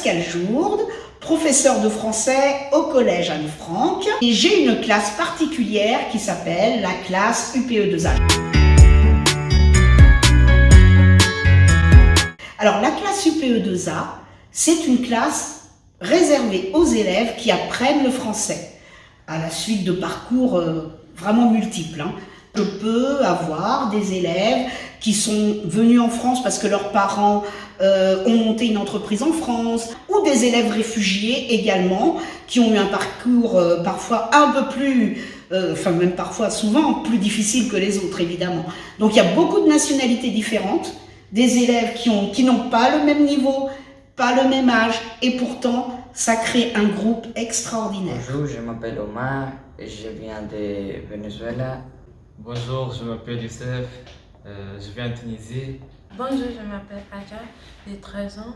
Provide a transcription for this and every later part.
Pascale Jourde, professeure de français au collège Anne-Franck. Et j'ai une classe particulière qui s'appelle la classe UPE2A. Alors la classe UPE2A, c'est une classe réservée aux élèves qui apprennent le français, à la suite de parcours vraiment multiples. Je peux avoir des élèves qui sont venus en France parce que leurs parents ont monté une entreprise en France, ou des élèves réfugiés également, qui ont eu un parcours parfois un peu plus, même parfois souvent plus difficile que les autres évidemment. Donc il y a beaucoup de nationalités différentes, des élèves qui n'ont pas le même niveau, pas le même âge, et pourtant ça crée un groupe extraordinaire. Bonjour, je m'appelle Omar, je viens de Venezuela. Bonjour, je m'appelle Youssef, je viens de Tunisie. Bonjour, je m'appelle Adja, j'ai 13 ans,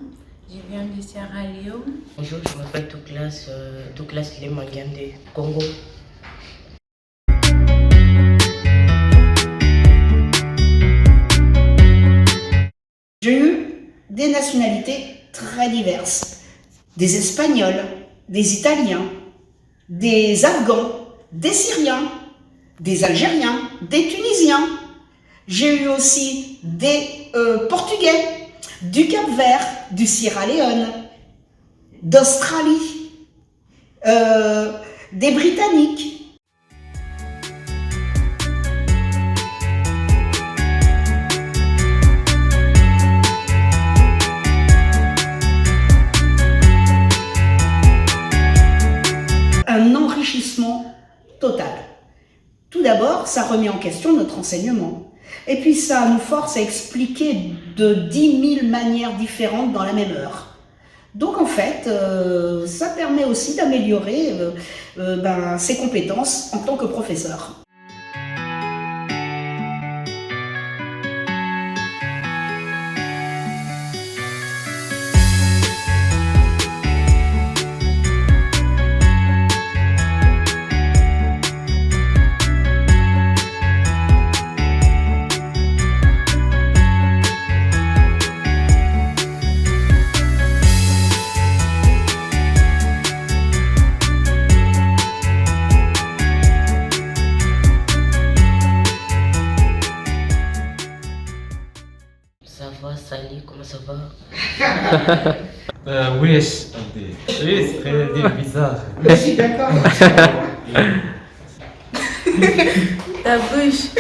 je viens du Sierra Leone. Bonjour, je m'appelle Douglas Lemandian du Congo. J'ai eu des nationalités très diverses, des Espagnols, des Italiens, des Afghans, des Syriens, des Algériens, des Tunisiens. J'ai eu aussi des Portugais, du Cap-Vert, du Sierra Leone, d'Australie, des Britanniques. Un enrichissement total. Tout d'abord, ça remet en question notre enseignement. Et puis ça nous force à expliquer de 10 000 manières différentes dans la même heure. Donc en fait, ça permet aussi d'améliorer ses compétences en tant que professeur. Ça va, Sally, comment ça va? Oui, c'est très bizarre. Je suis d'accord. Ta bouche.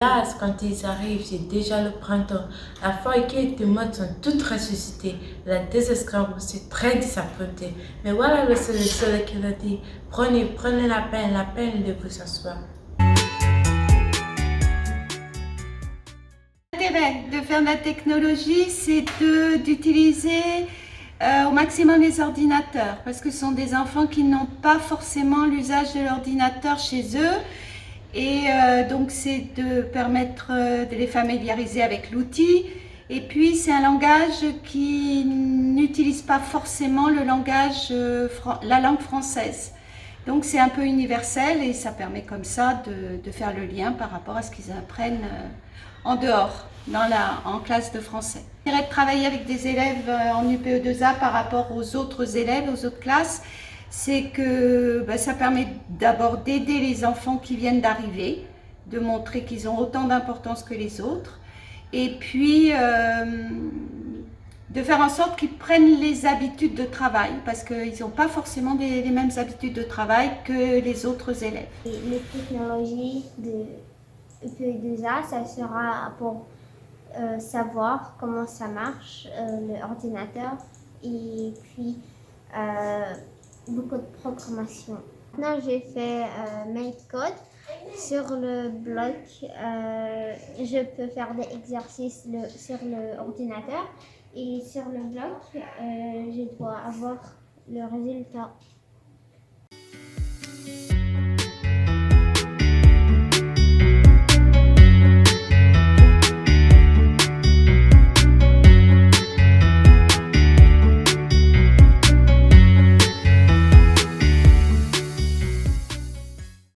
Là, quand ils arrivent, c'est déjà le printemps. La feuille et les mottes sont toutes ressuscitées. La désesclave aussi très disappointée. Mais voilà le soleil qui l'a dit. Prenez la peine de vous asseoir. L'intérêt de faire de la technologie, c'est d'utiliser au maximum les ordinateurs, parce que ce sont des enfants qui n'ont pas forcément l'usage de l'ordinateur chez eux, et donc c'est de permettre de les familiariser avec l'outil. Et puis c'est un langage qui n'utilise pas forcément le langage, la langue française. Donc c'est un peu universel et ça permet comme ça de faire le lien par rapport à ce qu'ils apprennent en dehors, en classe de français. L'intérêt de travailler avec des élèves en UPE2A par rapport aux autres élèves, aux autres classes, c'est que ça permet d'abord d'aider les enfants qui viennent d'arriver, de montrer qu'ils ont autant d'importance que les autres, et puis de faire en sorte qu'ils prennent les habitudes de travail, parce qu'ils n'ont pas forcément les mêmes habitudes de travail que les autres élèves. Les technologies de UPE2A, ça sera pour savoir comment ça marche, l'ordinateur, et puis beaucoup de programmation. Maintenant, j'ai fait MakeCode. Sur le blog, je peux faire des exercices sur l'ordinateur, et sur le blog, je dois avoir le résultat.